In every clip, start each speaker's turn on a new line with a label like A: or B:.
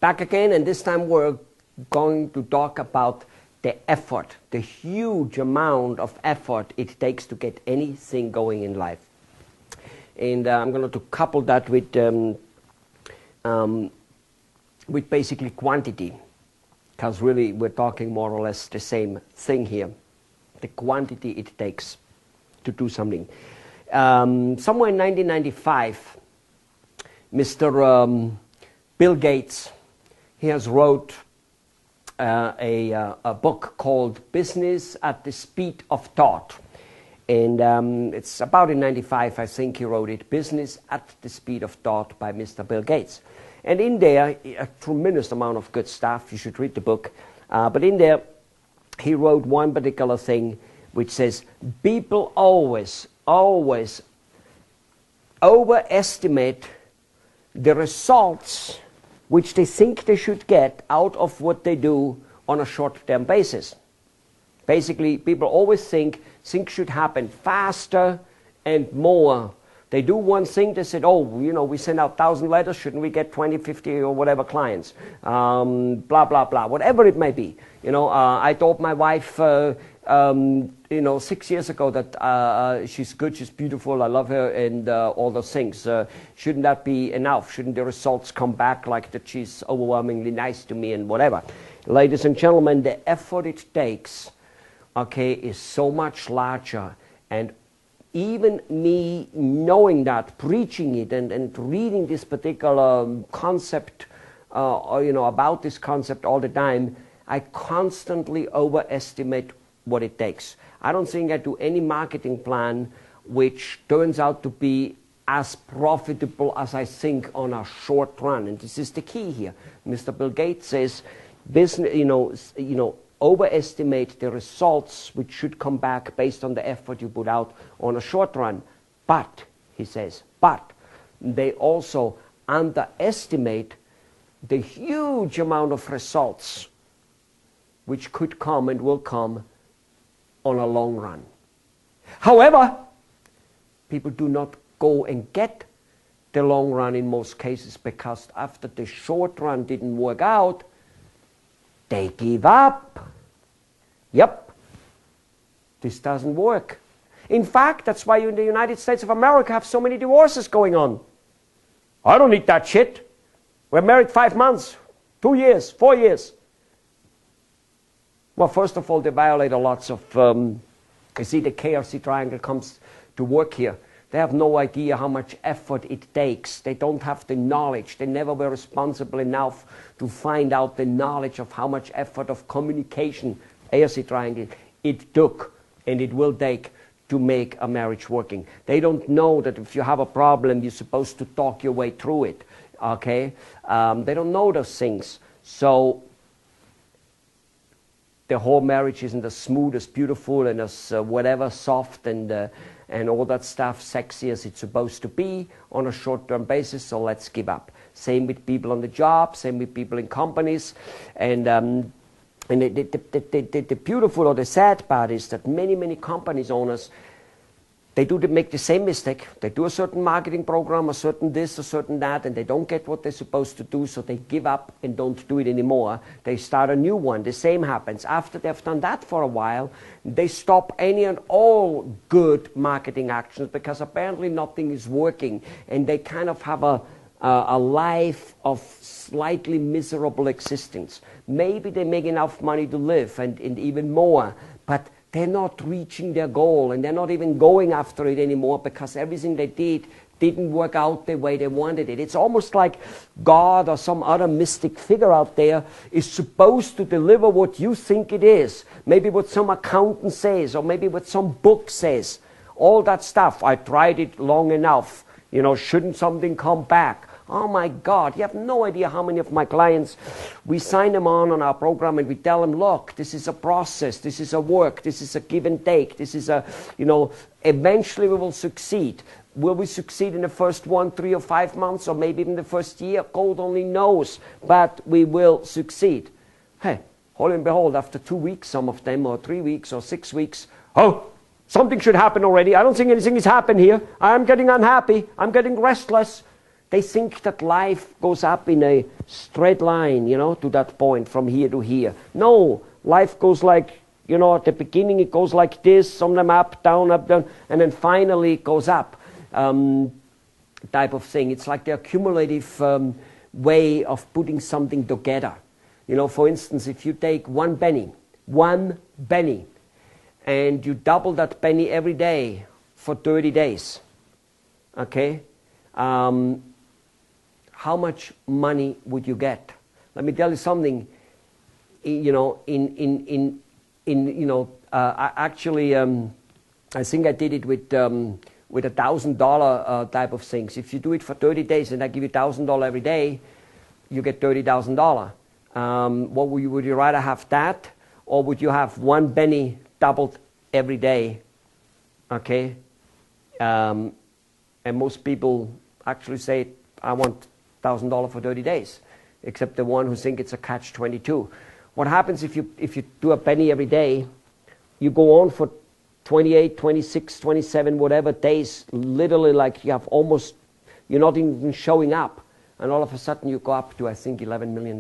A: Back again, and this time we're going to talk about the effort, the huge amount of effort it takes to get anything going in life. And I'm going to couple that with basically quantity, because really we're talking more or less the same thing here. The quantity it takes to do something. Somewhere in 1995, Mr. Bill Gates, he has wrote a book called Business at the Speed of Thought. And it's about in 95, I think he wrote it, Business at the Speed of Thought by Mr. Bill Gates. And in there, a tremendous amount of good stuff. You should read the book. But in there, he wrote one particular thing which says, people always overestimate the results which they think they should get out of what they do on a short-term basis. Basically, people always think things should happen faster and more. They do one thing, they said, oh, you know, we send out 1,000 letters, shouldn't we get 20, 50 or whatever clients? Blah, blah, blah, whatever it may be. You know, I told my wife, 6 years ago that she's good, she's beautiful, I love her, and all those things. Shouldn't that be enough? Shouldn't the results come back like that she's overwhelmingly nice to me and whatever? Ladies and gentlemen, the effort it takes, okay, is so much larger. And even me knowing that, preaching it and reading this particular concept, about this concept all the time, I constantly overestimate what it takes. I don't think I do any marketing plan which turns out to be as profitable as I think on a short run. And this is the key here. Mr. Bill Gates says, business, overestimate the results which should come back based on the effort you put out on a short run. But, he says, they also underestimate the huge amount of results which could come and will come on a long run. However, people do not go and get the long run in most cases, because after the short run didn't work out, they give up. Yep, this doesn't work. In fact, that's why you in the United States of America have so many divorces going on. I don't need that shit. We're married 5 months, 2 years, 4 years. Well, first of all, they violate lots of, you see the KRC triangle comes to work here. They have no idea how much effort it takes. They don't have the knowledge. They never were responsible enough to find out the knowledge of how much effort of communication, ARC triangle, it took and it will take to make a marriage working. They don't know that if you have a problem, you're supposed to talk your way through it, okay? They don't know those things. So the whole marriage isn't as smooth, as beautiful, and as whatever, soft and all that stuff, sexy as it's supposed to be on a short-term basis, so let's give up. Same with people on the job, same with people in companies. And the beautiful or the sad part is that many companies owners, they make the same mistake. They do a certain marketing program, a certain this, a certain that, and they don't get what they're supposed to do, so they give up and don't do it anymore. They start a new one. The same happens. After they've done that for a while, they stop any and all good marketing actions because apparently nothing is working, and they kind of have a life of slightly miserable existence. Maybe they make enough money to live and even more, but they're not reaching their goal, and they're not even going after it anymore because everything they did didn't work out the way they wanted it. It's almost like God or some other mystic figure out there is supposed to deliver what you think it is. Maybe what some accountant says, or maybe what some book says. All that stuff. I tried it long enough. Shouldn't something come back? Oh my God, you have no idea how many of my clients, we sign them on our program and we tell them, look, this is a process, this is a work, this is a give and take, this is eventually we will succeed. Will we succeed in the first 1, 3 or 5 months, or maybe even the first year? God only knows, but we will succeed. Hey, hold and behold, after 2 weeks, some of them, or 3 weeks or 6 weeks, oh, something should happen already. I don't think anything has happened here. I'm getting unhappy. I'm getting restless. They think that life goes up in a straight line, you know, to that point from here to here. No, life goes like, you know, at the beginning it goes like this, sometimes up, down, and then finally it goes up, type of thing. It's like the accumulative way of putting something together. You know, for instance, if you take one penny, and you double that penny every day for 30 days, okay, how much money would you get? Let me tell you something. You know, actually, I think I did it with $1,000 type of things. If you do it for 30 days and I give you $1,000 every day, you get $30,000. What would you rather have that, or would you have one penny doubled every day? Okay, and most people actually say, I want $1,000 for 30 days, except the one who think it's a catch-22. What happens if you do a penny every day? You go on for 28, 26, 27, whatever days, literally like you have almost, you're not even showing up, and all of a sudden you go up to, I think, $11 million.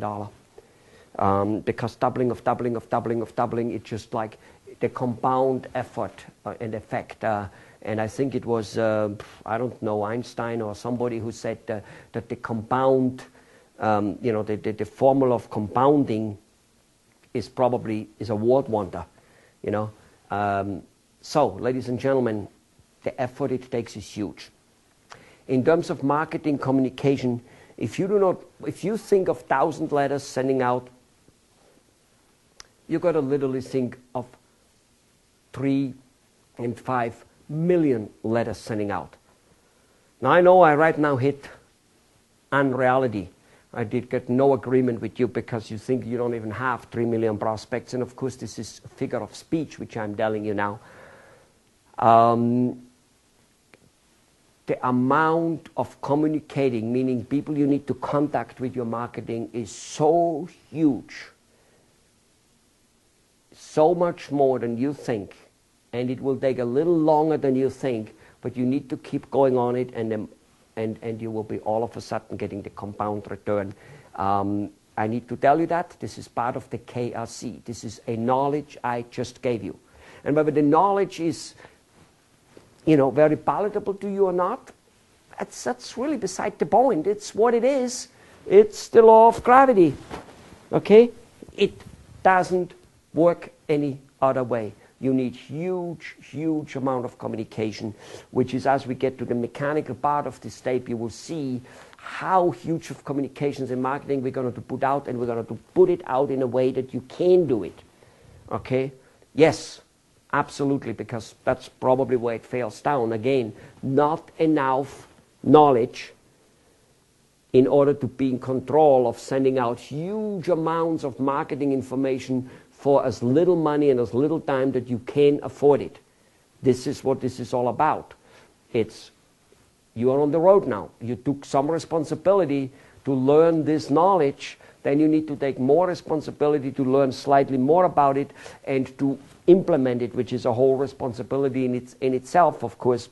A: Because doubling, it's just like the compound effort and effect. And I think it was, I don't know, Einstein or somebody who said that the compound, you know, the formula of compounding is a world wonder, you know. So, ladies and gentlemen, the effort it takes is huge. In terms of marketing communication, if you think of 1,000 letters sending out, you got to literally think of 3 and 5 million letters sending out. Now I know I right now hit unreality. I did get no agreement with you because you think you don't even have 3 million prospects, and of course this is a figure of speech which I'm telling you now. The amount of communicating, meaning people you need to contact with your marketing, is so huge, so much more than you think, and it will take a little longer than you think, but you need to keep going on it, and you will be all of a sudden getting the compound return. I need to tell you that this is part of the KRC. This is a knowledge I just gave you, and whether the knowledge is, you know, very palatable to you or not, that's really beside the point. It's what it is. It's the law of gravity. Okay? It doesn't work any other way. You need huge amount of communication, which is, as we get to the mechanical part of this tape, you will see how huge of communications and marketing we're going to put out, and we're going to put it out in a way that you can do it. Okay? Yes, absolutely, because that's probably where it fails down. Again, not enough knowledge in order to be in control of sending out huge amounts of marketing information for as little money and as little time that you can afford it. This is what this is all about. It's, you are on the road now. You took some responsibility to learn this knowledge. Then you need to take more responsibility to learn slightly more about it and to implement it, which is a whole responsibility in itself, of course,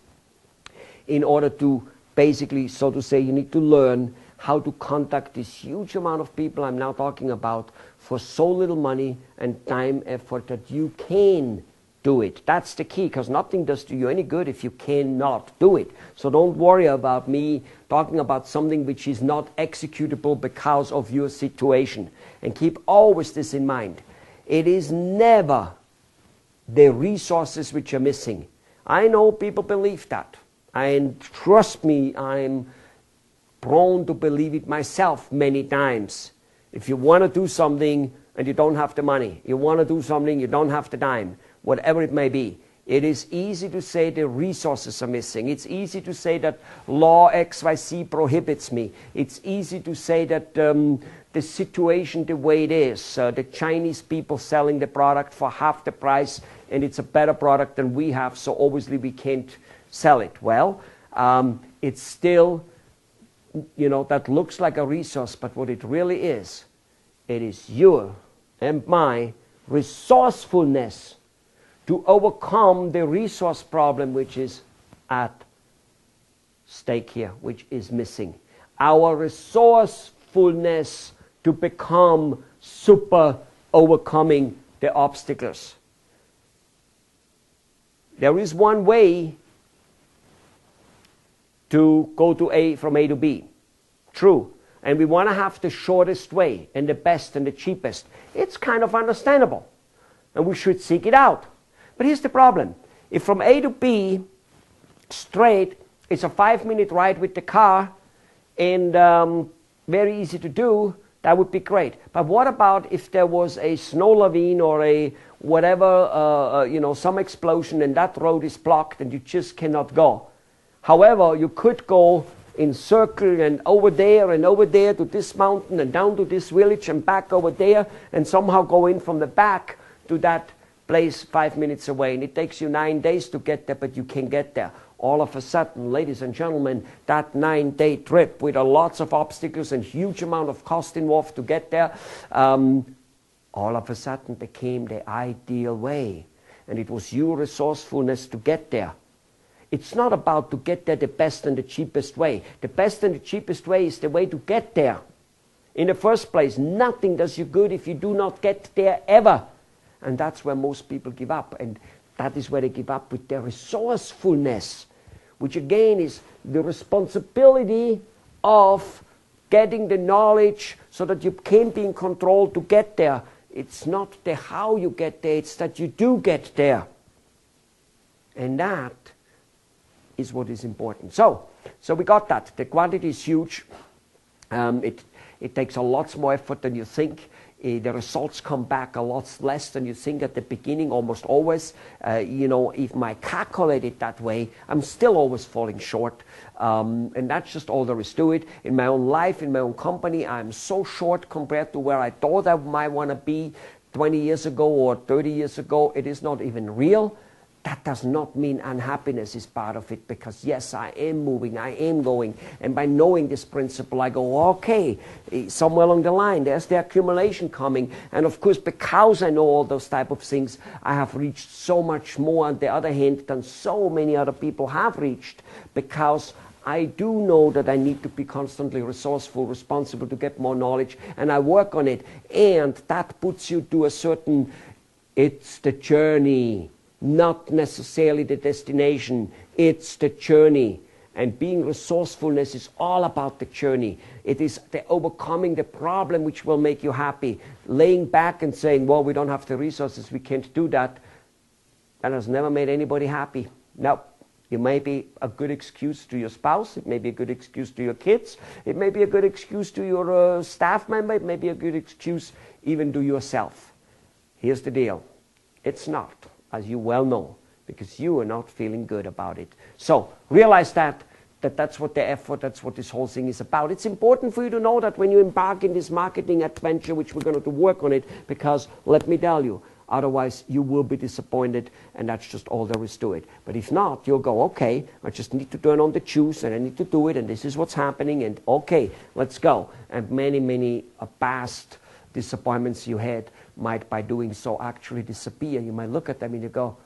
A: in order to basically, so to say, you need to learn how to contact this huge amount of people I'm now talking about for so little money and time, effort that you can do it. That's the key, because nothing does do you any good if you cannot do it. So don't worry about me talking about something which is not executable because of your situation. And keep always this in mind. It is never the resources which are missing. I know people believe that. And trust me, I'm prone to believe it myself many times. If you want to do something and you don't have the money, you want to do something, you don't have the time, whatever it may be, it is easy to say the resources are missing. It's easy to say that law XYZ prohibits me. It's easy to say that the situation the way it is, the Chinese people selling the product for half the price, and it's a better product than we have, so obviously we can't sell it. Well, it's still, you know, that looks like a resource, but what it really is, it is your and my resourcefulness to overcome the resource problem which is at stake here, which is missing. our resourcefulness to become super overcoming the obstacles. There is one way to go from A to B. True. And we want to have the shortest way and the best and the cheapest. It's kind of understandable. And we should seek it out. But here's the problem. If from A to B straight, it's a 5-minute ride with the car and very easy to do, that would be great. But what about if there was a snow lavine or a whatever, some explosion and that road is blocked and you just cannot go? However, you could go in circle and over there to this mountain and down to this village and back over there and somehow go in from the back to that place 5 minutes away. And it takes you 9 days to get there, but you can get there. All of a sudden, ladies and gentlemen, that 9-day trip with lots of obstacles and huge amount of cost involved to get there, all of a sudden became the ideal way. And it was your resourcefulness to get there. It's not about to get there the best and the cheapest way. The best and the cheapest way is the way to get there. In the first place, nothing does you good if you do not get there ever. And that's where most people give up. And that is where they give up with their resourcefulness, which again is the responsibility of getting the knowledge so that you can be in control to get there. It's not the how you get there, it's that you do get there. And that is what is important. So we got that. The quantity is huge. It takes a lot more effort than you think. The results come back a lot less than you think at the beginning, almost always. If I calculate it that way, I'm still always falling short. And that's just all there is to it. In my own life, in my own company, I'm so short compared to where I thought I might want to be 20 years ago or 30 years ago. It is not even real. That does not mean unhappiness is part of it, because yes, I am moving, I am going, and by knowing this principle, I go, okay, somewhere along the line, there's the accumulation coming, and of course, because I know all those type of things, I have reached so much more on the other hand than so many other people have reached, because I do know that I need to be constantly resourceful, responsible to get more knowledge, and I work on it, and that puts you to a certain, it's the journey. Not necessarily the destination, it's the journey. And being resourcefulness is all about the journey. It is the overcoming the problem which will make you happy. Laying back and saying, well, we don't have the resources, we can't do that, that has never made anybody happy. No, it may be a good excuse to your spouse, it may be a good excuse to your kids, it may be a good excuse to your staff member, it may be a good excuse even to yourself. Here's the deal, it's not. As you well know, because you are not feeling good about it. So realize that's what the effort, that's what this whole thing is about. It's important for you to know that when you embark in this marketing adventure, which we're going to work on it, because let me tell you, otherwise you will be disappointed, and that's just all there is to it. But if not, you'll go, okay, I just need to turn on the juice, and I need to do it, and this is what's happening, and okay, let's go. And many past disappointments you had might, by doing so, actually disappear. You might look at them and you go,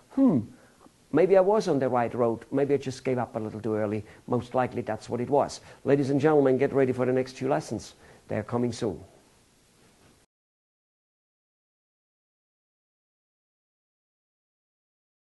A: maybe I was on the right road. Maybe I just gave up a little too early. Most likely that's what it was. Ladies and gentlemen, get ready for the next few lessons. They're coming soon.